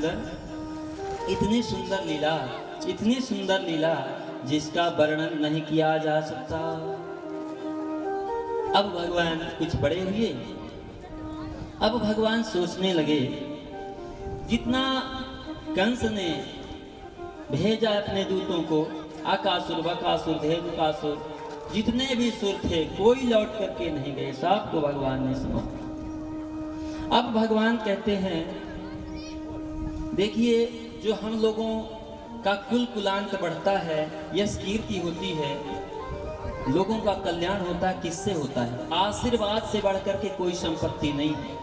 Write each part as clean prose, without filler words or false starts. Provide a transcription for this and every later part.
इतनी सुंदर लीला जिसका वर्णन नहीं किया जा सकता। अब भगवान कुछ बड़े हुए, अब भगवान सोचने लगे, जितना कंस ने भेजा अपने दूतों को, आकासुर, बकासुर, धेनुकासुर, जितने भी सुर थे कोई लौट करके नहीं गए, सबको भगवान ने समाप्त। अब भगवान कहते हैं, देखिए जो हम लोगों का कुल कुलांत बढ़ता है, यश कीर्ति होती है, लोगों का कल्याण होता है, किससे होता है? आशीर्वाद से बढ़कर के कोई संपत्ति नहीं है।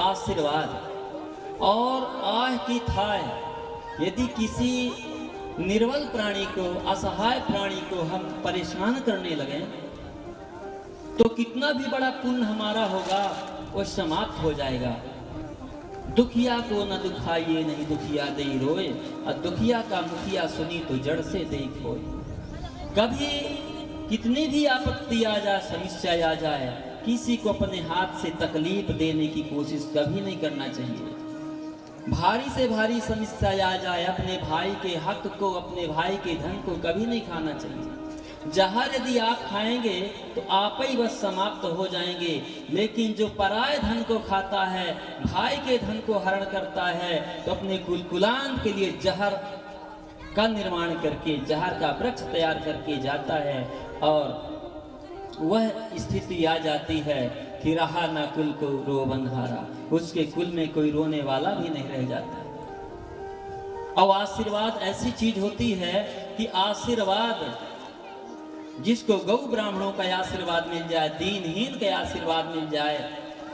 आशीर्वाद और आह की थाह, यदि किसी निर्बल प्राणी को, असहाय प्राणी को हम परेशान करने लगे तो कितना भी बड़ा पुण्य हमारा होगा वो समाप्त हो जाएगा। दुखिया को न दुखाइए, नहीं दुखिया दे रोए, और दुखिया का मुखिया सुनी तो जड़ से देख होए। कभी कितनी भी आपत्ति आ जाए, समस्या आ जाए, किसी को अपने हाथ से तकलीफ देने की कोशिश कभी नहीं करना चाहिए। भारी से भारी समस्या आ जाए, अपने भाई के हक को, अपने भाई के धन को कभी नहीं खाना चाहिए। जहर यदि आप खाएंगे तो आप ही बस समाप्त हो जाएंगे, लेकिन जो पराये धन को खाता है, भाई के धन को हरण करता है, तो अपने कुलकुलांत के लिए जहर का निर्माण करके, जहर का वृक्ष तैयार करके जाता है, और वह स्थिति आ जाती है कि रहा ना कुल को रोवन हारा, उसके कुल में कोई रोने वाला भी नहीं रह जाता। और आशीर्वाद ऐसी चीज होती है कि आशीर्वाद जिसको गौ ब्राह्मणों का आशीर्वाद मिल जाए, दीनहीन का आशीर्वाद मिल जाए,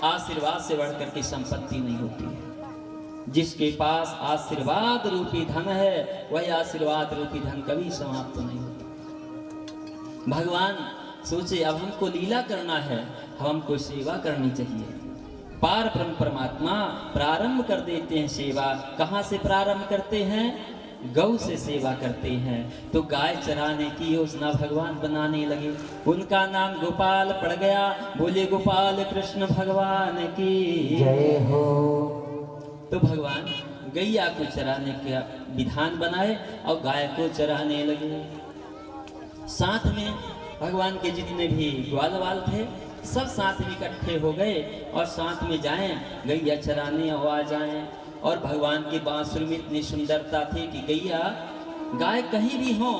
आशीर्वाद से बढ़कर के संपत्ति नहीं होती है। जिसके पास आशीर्वाद रूपी धन है, वही आशीर्वाद रूपी धन कभी समाप्त नहीं होता। भगवान सोचे अब हमको लीला करना है, हमको सेवा करनी चाहिए। पार ब्रह्म परमात्मा प्रारंभ कर देते हैं सेवा। कहाँ से प्रारंभ करते हैं? गौ से सेवा करते हैं। तो गाय चराने की योजना भगवान बनाने लगे। उनका नाम गोपाल पड़ गया। बोले गोपाल कृष्ण भगवान की जय हो। तो भगवान गैया को चराने का विधान बनाए और गाय को चराने लगे। साथ में भगवान के जितने भी ग्वाल वाल थे सब साथ में इकट्ठे हो गए और साथ में जाएं गैया चराने और आ जाएं। और भगवान की बांसुरी में इतनी सुंदरता थी कि गैया गाय कहीं भी हो,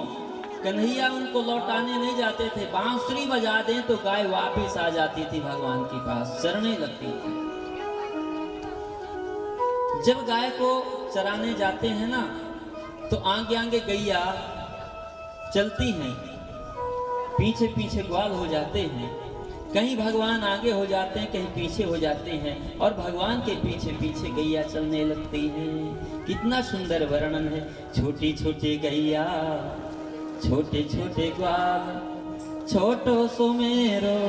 कन्हैया उनको लौटाने नहीं जाते थे। बांसुरी बजा दें तो गाय वापस आ जाती थी, भगवान के पास चरने लगती थी। जब गाय को चराने जाते हैं ना, तो आगे आगे गैया चलती हैं, पीछे पीछे ग्वाल हो जाते हैं। कहीं भगवान आगे हो जाते हैं, कहीं पीछे हो जाते हैं, और भगवान के पीछे पीछे गैया चलने लगती हैं। कितना सुंदर वर्णन है। छोटी छोटी गैया, छोटे छोटे ग्वाल, छोटो सुमेरो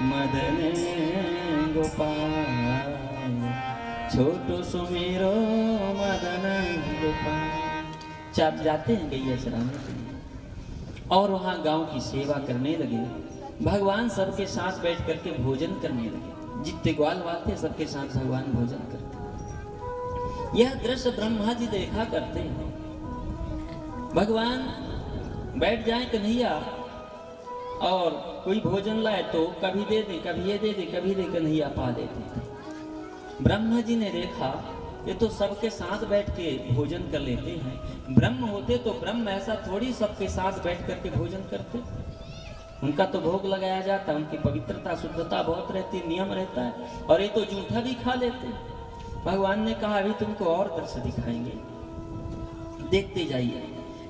मदन गोपाल, छोटो सुमेरो मदन गोपाल। चाप जाते हैं गैया चराने के लिए और वहाँ गांव की सेवा करने लगे। भगवान सबके साथ बैठ करके भोजन करने लगे। जितने ग्वाल वाल थे सबके साथ भगवान भोजन करते। यह दृश्य ब्रह्मा जी देखा करते हैं। भगवान बैठ जाए कन्हैया और कोई भोजन लाए तो कभी दे दे, कभी ये दे दे, कभी दे, कन्हैया पा देते थे। ब्रह्मा जी ने देखा ये तो सबके साथ बैठ के भोजन कर लेते हैं। ब्रह्म होते तो ब्रह्म ऐसा थोड़ी सबके साथ बैठ करके भोजन करते। उनका तो भोग लगाया जाता, उनकी पवित्रता शुद्धता बहुत रहती, नियम रहता है, और ये तो जूठा भी खा लेते। भगवान ने कहा अभी तुमको और दृश्य दिखाएंगे, देखते जाइए।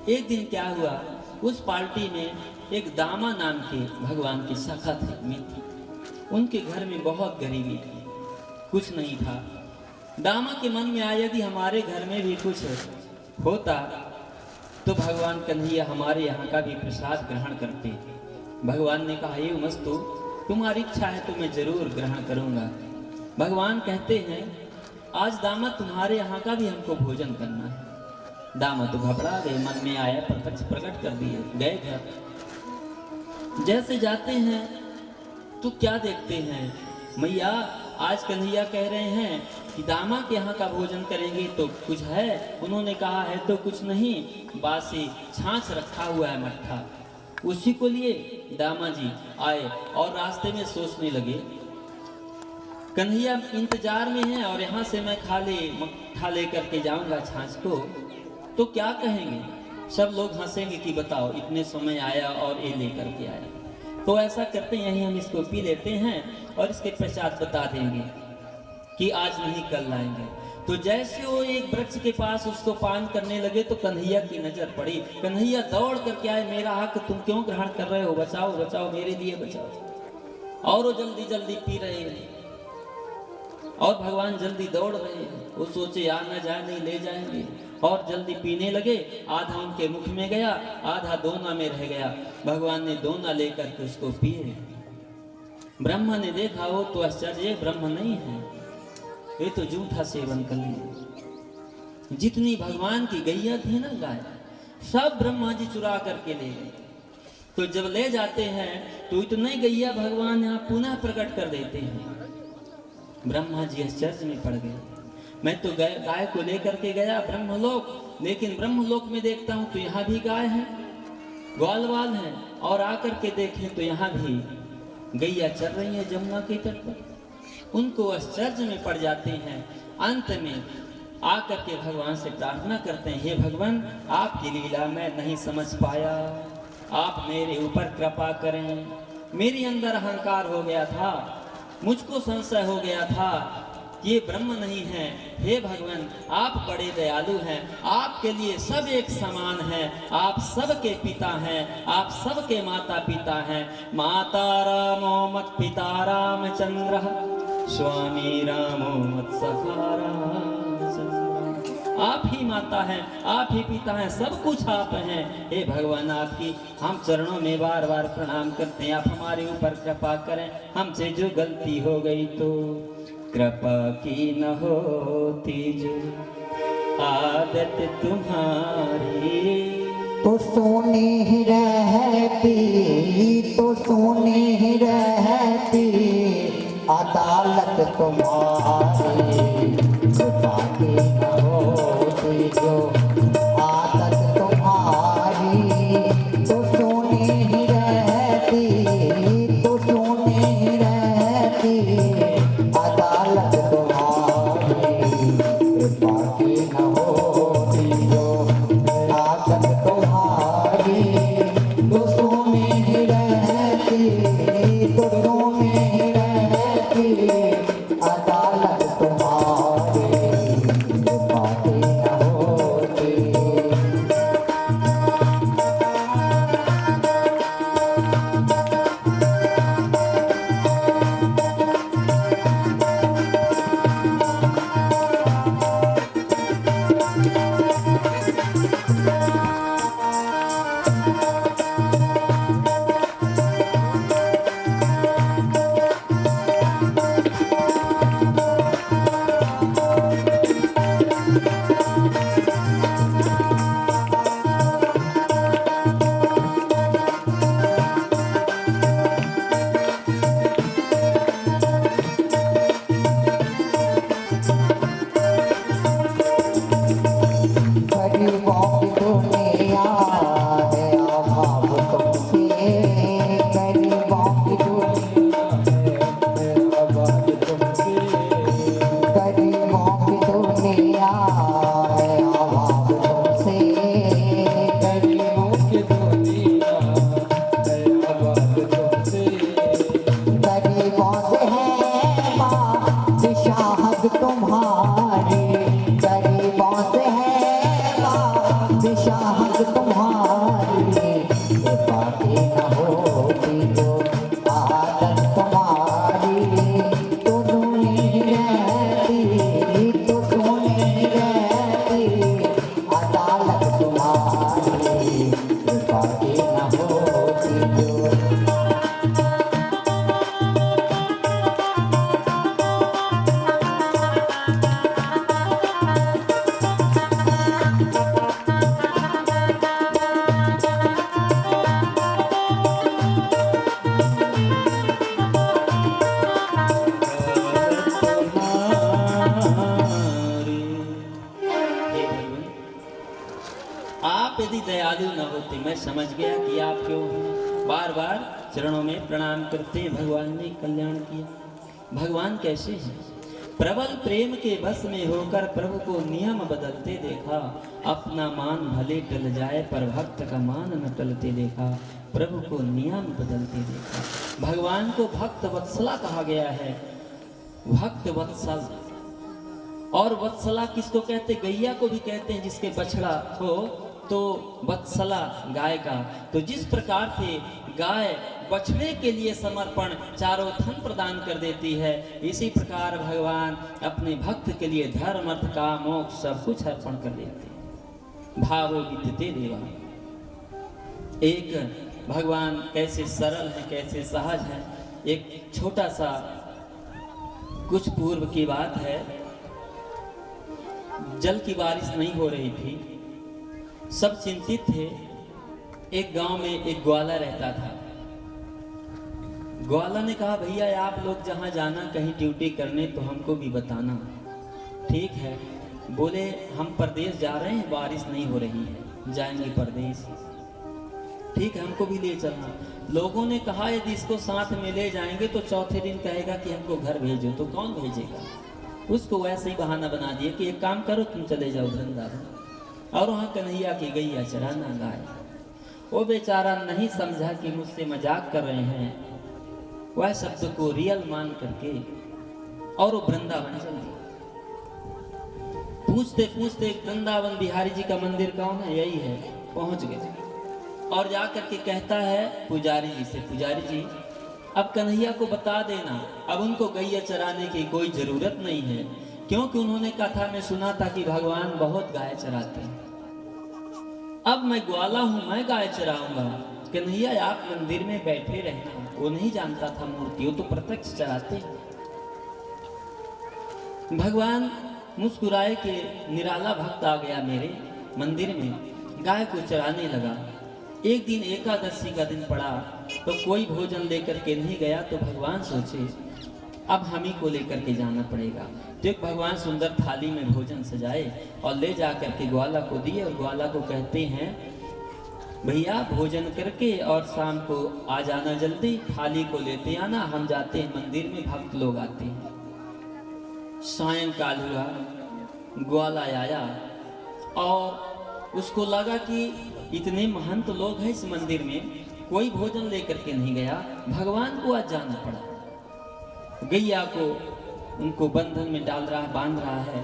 एक दिन क्या हुआ, उस पार्टी में एक दामा नाम के भगवान की सखा थी, मित्र। उनके घर में बहुत गरीबी थी, कुछ नहीं था। दामा के मन में आया यदि हमारे घर में भी कुछ होता तो भगवान कन्हैया हमारे यहाँ का भी प्रसाद ग्रहण करते। भगवान ने कहा ये मस्तु, तुम्हारी इच्छा है तो मैं जरूर ग्रहण करूंगा। भगवान कहते हैं आज दामा तुम्हारे यहाँ का भी हमको भोजन करना है। दामा तो घबरा गए, मन में आया प्रकट कर दिए, गए घर। जैसे जाते हैं तो क्या देखते हैं, मैया आज कन्हैया कह रहे हैं कि दामा के यहाँ का भोजन करेंगे तो कुछ है? उन्होंने कहा है तो कुछ नहीं, बासी छाछ रखा हुआ है मट्ठा। उसी को लिए दामा जी आए और रास्ते में सोचने लगे, कन्हैया इंतजार में है और यहाँ से मैं खाली मट्ठा लेकर के जाऊंगा छाछ को तो क्या कहेंगे? सब लोग हंसेंगे कि बताओ इतने समय आया और ये लेकर के आया। तो ऐसा करते हैं, यहीं हम इसको पी लेते हैं और इसके पश्चात बता देंगे कि आज नहीं कल लाएंगे। तो जैसे वो एक वृक्ष के पास उसको पान करने लगे तो कन्हैया की नजर पड़ी। कन्हैया दौड़ करके आए, मेरा हक तुम क्यों ग्रहण कर रहे हो, बचाओ बचाओ, मेरे लिए बचाओ। और वो जल्दी जल्दी पी रहे हैं और भगवान जल्दी दौड़ रहे हैं। वो सोचे आ न जाए नहीं ले जाएंगे और जल्दी पीने लगे। आधा उनके मुख में गया, आधा दोना में रह गया। भगवान ने दोना लेकर के उसको पिए। ब्रह्मा ने देखा वो तो आश्चर्य, ब्रह्म नहीं है, ये तो झूठा सेवन कर लिया। जितनी भगवान की गैया थी ना गाय, सब ब्रह्मा जी चुरा करके ले गए। तो जब ले जाते हैं तो इतने गैया भगवान यहाँ पुनः प्रकट कर देते हैं। ब्रह्मा जी आश्चर्य में पड़ गए। मैं तो गाय को लेकर के गया ब्रह्मलोक, लेकिन ब्रह्मलोक में देखता हूँ तो यहाँ भी गाय है, ग्वालवाल है, और आकर के देखें तो यहाँ भी गैया चल रही है जमुना के तट पर। उनको आश्चर्य में पड़ जाते हैं। अंत में आकर के भगवान से प्रार्थना करते हैं, हे भगवान आपकी लीला मैं नहीं समझ पाया, आप मेरे ऊपर कृपा करें। मेरे अंदर अहंकार हो गया था, मुझको संशय हो गया था ये ब्रह्म नहीं है। हे भगवान आप बड़े दयालु हैं, आपके लिए सब एक समान है, आप सबके पिता हैं, आप सबके माता पिता हैं। माता रामो मत पिता रामचंद्र, स्वामी रामो मत सखा रामचंद्र। आप ही माता हैं, आप ही पिता हैं, सब कुछ आप हैं। हे भगवान आपकी हम चरणों में बार बार प्रणाम करते हैं, आप हमारे ऊपर कृपा करें। हमसे जो गलती हो गई तो कृपा की न होती जो आदत तुम्हारी। तो सोने ही रहती, तो सोने ही रहती अदालत तुम्हारी। कृपा की न होती जो आदत तुम्हारी। तो सोने ही रहती, तो सोने ही रहती अदालत तुम्हारी। कृपा की न होती जो आदत तुम्हारी। तो सोने ही रहती, तो सोने ही रहती अदालत तुम्हारी। कृपा की न होती। गरीबों की दुनिया है अभाव तुमसे। गरीबों की दुनिया है अभाव तुमसे। गरीबों की दुनिया है अभाव तुमसे। गरीबों की दुनिया है अभाव तुमसे। गरीबों से है बादशाहत तुम्हारी। गरीबों से है शाहद तुम्हारी। कृपा की न होती जो आदत तुम्हारी। तो सोने ही रहती, तो सोने ही रहती आप यदि दयालु न होते, मैं समझ गया कि आप क्यों हैं। बार बार चरणों में प्रणाम करते हैं, भगवान ने कल्याण किया। भगवान कैसे हैं? प्रबल प्रेम के बस में होकर प्रभु को नियम बदलते देखा। अपना मान भले टल जाए पर भक्त का मान न टलते देखा। प्रभु को नियम बदलते देखा। भगवान को भक्त वत्सला कहा गया है। भक्त वत्सल, और वत्सला किसको कहते? गैया को भी कहते हैं, जिसके बछड़ा हो तो वत्सला गाय का। तो जिस प्रकार से गाय बछड़े के लिए समर्पण चारों धन प्रदान कर देती है, इसी प्रकार भगवान अपने भक्त के लिए धर्म अर्थ काम मोक्ष सब कुछ अर्पण कर देते हैं। भावो विद्यते देवा। एक भगवान कैसे सरल है, कैसे सहज है। एक छोटा सा कुछ पूर्व की बात है। जल की बारिश नहीं हो रही थी, सब चिंतित थे। एक गांव में एक ग्वाला रहता था। ग्वाला ने कहा, भैया आप लोग जहां जाना कहीं ड्यूटी करने तो हमको भी बताना। ठीक है, बोले हम परदेश जा रहे हैं, बारिश नहीं हो रही है, जाएंगे परदेश। ठीक है, हमको भी ले चलना। लोगों ने कहा यदि इसको साथ में ले जाएंगे तो चौथे दिन कहेगा कि हमको घर भेजो, तो कौन भेजेगा? उसको वैसे ही बहाना बना दिया कि एक काम करो, तुम चले जाओ वृंदावन और वहाँ कन्हैया की गैया चराना गाय। वो बेचारा नहीं समझा कि मुझसे मजाक कर रहे हैं, वह शब्द को रियल मान करके और वो वृंदावन चल दिया। पूछते पूछते वृंदावन बिहारी जी का मंदिर कौन है? यही है। पहुंच गए और जा करके कहता है पुजारी जी से, पुजारी जी अब कन्हैया को बता देना, अब उनको गैया चराने की कोई जरूरत नहीं है, क्योंकि उन्होंने कथा में सुना था कि भगवान बहुत गाय चराते हैं। अब मैं ग्वाला हूं, मैं गाय चराऊंगा, कन्हैया आप मंदिर में बैठे रहना। वो नहीं जानता था मूर्ति, वो तो प्रत्यक्ष चराते। भगवान मुस्कुराए कि निराला भक्त आ गया मेरे मंदिर में, गाय को चराने लगा। एक दिन एकादशी का दिन पड़ा तो कोई भोजन लेकर के नहीं गया, तो भगवान सोचे अब हम ही को लेकर के जाना पड़ेगा। तो एक भगवान सुंदर थाली में भोजन सजाए और ले जा करके ग्वाला को दिए, और ग्वाला को कहते हैं भैया भोजन करके और शाम को आ जाना जल्दी, थाली को लेते आना, हम जाते हैं मंदिर में, भक्त लोग आते हैं। सायंकाल हुआ, ग्वाला आया और उसको लगा कि इतने महंत लोग हैं इस मंदिर में, कोई भोजन लेकर के नहीं गया, भगवान को आज जाना पड़ा। गैया को उनको बंधन में डाल रहा है, बांध रहा है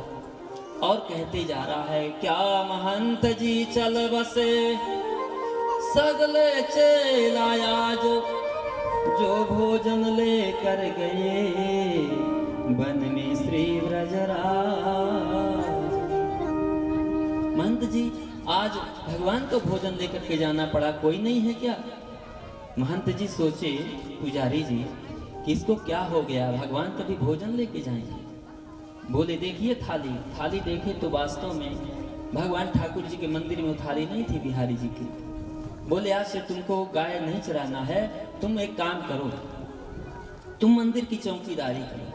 और कहते जा रहा है, क्या महंत जी चल बसे सगले चेलाया जो भोजन लेकर गए वन में श्री ब्रजराज। महंत जी आज भगवान को भोजन लेकर के जाना पड़ा, कोई नहीं है क्या? महंत जी सोचे पुजारी जी कि इसको क्या हो गया, भगवान कभी भोजन लेके जाएंगे? बोले देखिए थाली। थाली देखे तो वास्तव में भगवान ठाकुर जी के मंदिर में थाली नहीं थी बिहारी जी की। बोले आज से तुमको गाय नहीं चराना है, तुम एक काम करो, तुम मंदिर की चौकीदारी करो।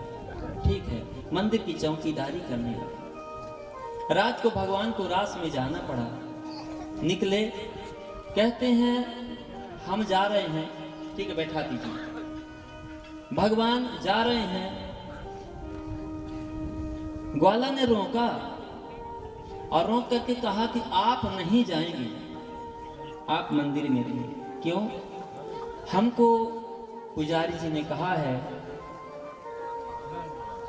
ठीक है, मंदिर की चौकीदारी करने लगे। रात को भगवान को रास में जाना पड़ा। निकले, कहते हैं हम जा रहे हैं। ठीक है, बैठा दीजिए। भगवान जा रहे हैं। ग्वाला ने रोका और रोक करके कहा कि आप नहीं जाएंगे, आप मंदिर में रहिए। क्यों? हमको पुजारी जी ने कहा है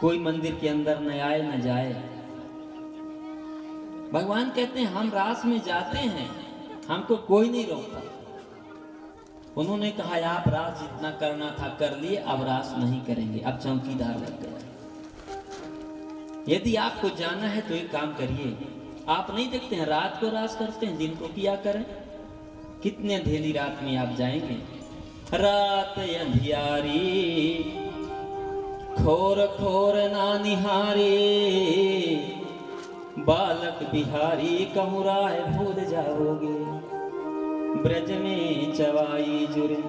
कोई मंदिर के अंदर न आए न जाए। भगवान कहते हैं हम रास में जाते हैं, हमको कोई नहीं रोकता। उन्होंने कहा आप रास जितना करना था कर लिए, अब रास नहीं करेंगे, अब चौकीदार लग गया। यदि आपको जाना है तो एक काम करिए, आप नहीं देखते हैं रात को रास करते हैं, दिन को किया करें। कितने अंधेरी रात में आप जाएंगे? रात अंधियारी खोर खोर ना निहारी, बालक बिहारी कहूँ राय भूल जाओगे। ब्रज में चवाई जुरे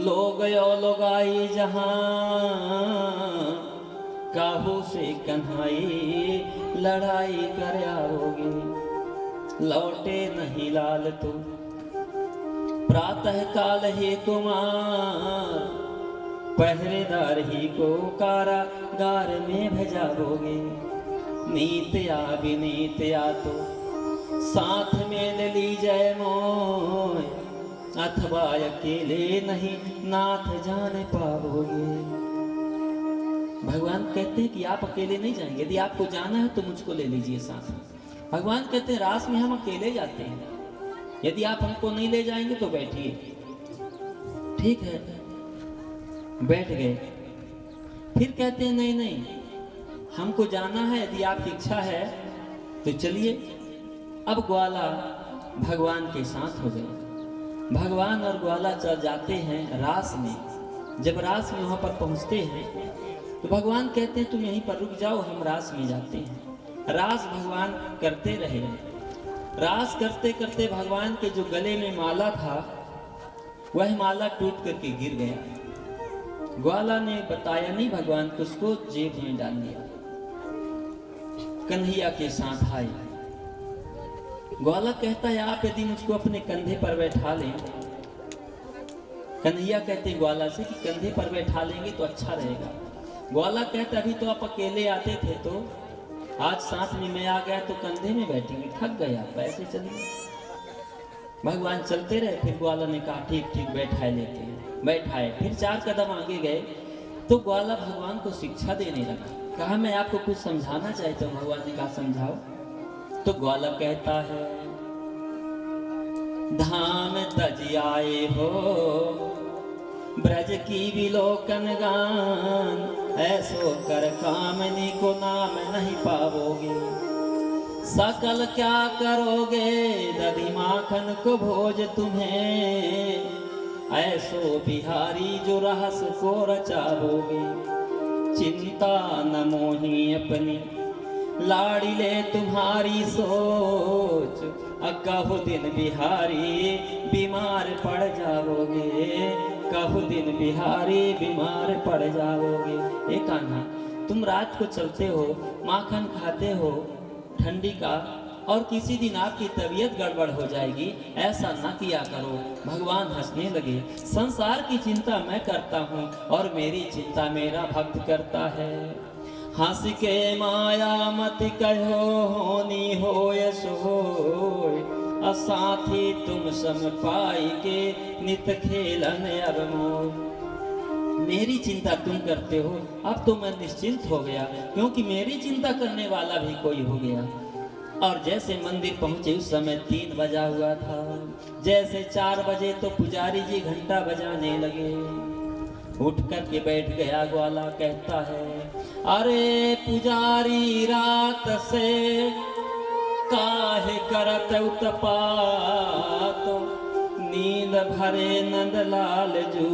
लोग यो लोगाई जहां, काहू से कन्हाई लड़ाई कर आओगे। लौटे नहीं लाल तो प्रातः काल हे कुमार, पहरेदार ही को कारागार में भेजाओगे। नीत या विनीत या तो साथ में ले ली जय मोय, अथवा अकेले नहीं नाथ जाने पाओगे। भगवान कहते हैं कि आप अकेले नहीं जाएंगे, यदि आपको जाना है तो मुझको ले लीजिए साथ में। भगवान कहते हैं रास में हम अकेले जाते हैं, यदि आप हमको नहीं ले जाएंगे तो बैठिए। ठीक है, बैठ गए। फिर कहते हैं नहीं नहीं, हमको जाना है, यदि आपकी इच्छा है तो चलिए। अब ग्वाला भगवान के साथ हो गए। भगवान और ग्वाला चल जाते हैं रास में। जब रास में वहां पर पहुंचते हैं तो भगवान कहते हैं तुम यहीं पर रुक जाओ, हम रास में जाते हैं। रास भगवान करते रहे। रास करते करते भगवान के जो गले में माला था वह माला टूट करके गिर गया। ग्वाला ने बताया नहीं भगवान को, उसको जेब में डाल लिया। कन्हैया के साथ आए। ग्वाला कहता है आप यदि मुझको अपने कंधे पर बैठा लें। कन्हैया कहते ग्वाला से कि कंधे पर बैठा लेंगे तो अच्छा रहेगा। ग्वाला कहता अभी तो आप अकेले आते थे, तो आज साथ में मैं आ गया तो कंधे में बैठेंगे, थक गए आप, ऐसे चलिए। भगवान चलते रहे। फिर ग्वाला ने कहा ठीक ठीक बैठाए लेते हैं। बैठाए। फिर 4 कदम आगे गए तो ग्वाला भगवान को शिक्षा देने लगा। कहा मैं आपको कुछ समझाना चाहता हूँ। भगवान ने कहा समझाओ। तो ग्वाला कहता है धाम तज आए हो ब्रज की विलोकन गान, ऐसो कर कामनी को नाम नहीं पाओगे। सकल क्या करोगे दधि माखन को भोज तुम्हें, ऐसो बिहारी जो रहस को रचाओगे। चिंता न मोही अपनी लाड़ी ले तुम्हारी सोच, कहु दिन बिहारी बीमार पड़ जाओगे। कहु दिन बिहारी बीमार पड़ जाओगे। एक कान्हा, तुम रात को चलते हो, माखन खाते हो ठंडी का, और किसी दिन आपकी तबीयत गड़बड़ हो जाएगी, ऐसा ना किया करो। भगवान हंसने लगे। संसार की चिंता मैं करता हूँ और मेरी चिंता मेरा भक्त करता है। हंस के माया मत कहो होनी होय सोय, असाथी तुम सम पाई के नित खेलन अब मोय। मेरी चिंता तुम करते हो, अब तो मैं निश्चिंत हो गया, क्योंकि मेरी चिंता करने वाला भी कोई हो गया। और जैसे मंदिर पहुंचे उस समय 3 बजा हुआ था। जैसे 4 बजे तो पुजारी जी घंटा बजाने लगे। उठ कर के बैठ गया ग्वाला। कहता है अरे पुजारी रात से काहे करत उत्पात, नींद भरे नंदलाल जू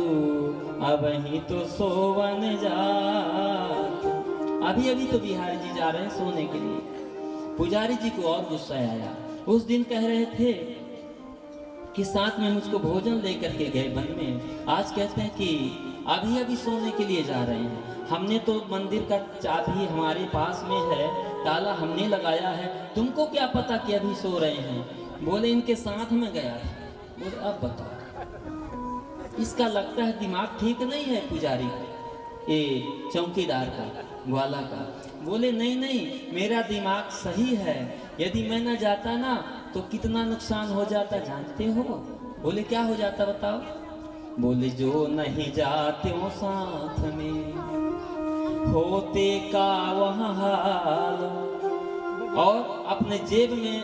अब ही तो सोवन जात। अभी अभी तो बिहारी जी जा रहे हैं सोने के लिए। पुजारी जी को और गुस्सा आया। उस दिन कह रहे थे कि साथ में मुझको भोजन लेकर के गए वन में, आज कहते हैं कि अभी अभी सोने के लिए जा रहे हैं। हमने तो मंदिर का चाबी हमारे पास में है, ताला हमने लगाया है, तुमको क्या पता कि अभी सो रहे हैं। बोले इनके साथ में गया था। बोले अब बताओ, इसका लगता है दिमाग ठीक नहीं है पुजारी, ये चौकीदार का, ग्वाला का। बोले नहीं नहीं, मेरा दिमाग सही है, यदि मैं न जाता ना तो कितना नुकसान हो जाता जानते हो। बोले क्या हो जाता बताओ। बोले जो नहीं जाते हो साथ में होते का वहाँ हाल। और अपने जेब में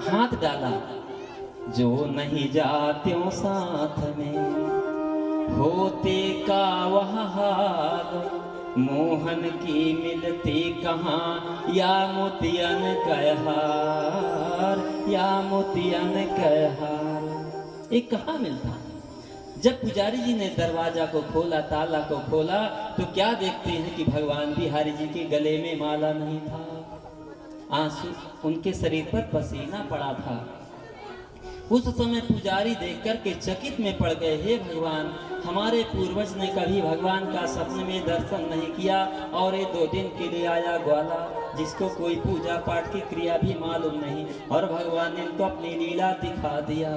हाथ डाला। जो नहीं जाते हो साथ में होते का वहाँ हाल, मोहन की मिलती कहाँ या मोतियन कहहार, या मोतियन कहहार। ये कहाँ मिलता। जब पुजारी जी ने दरवाजा को खोला, ताला को खोला, तो क्या देखते हैं कि भगवान बिहारी जी के गले में माला नहीं था। आंसू उनके शरीर पर पसीना पड़ा था। उस समय पुजारी देखकर के चकित में पड़ गए, हे भगवान, हमारे पूर्वज ने कभी भगवान का सपने में दर्शन नहीं किया और ये 2 दिन के लिए आया ग्वाला। जिसको कोई पूजा पाठ की क्रिया भी मालूम नहीं, और भगवान ने इनको अपनी लीला दिखा दिया।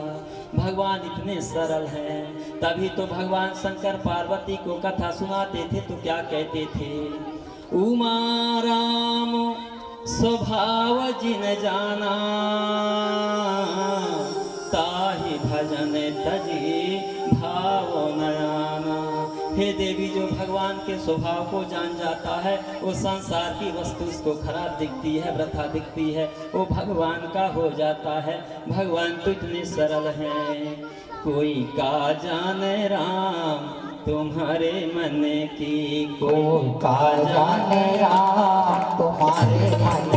भगवान इतने सरल हैं। तभी तो भगवान शंकर पार्वती को कथा सुनाते थे तो क्या कहते थे, उमा राम स्वभाव जिन जाना, ताहि भजन तजी भाव नयाना। हे देवी, जो भगवान के स्वभाव को जान जाता है, वो संसार की वस्तु उसको खराब दिखती है, वृथा दिखती है, वो भगवान का हो जाता है। भगवान तो इतने सरल हैं। कोई का जाने राम तुम्हारे मन की, कोई का जाने राम तुम्हारे मन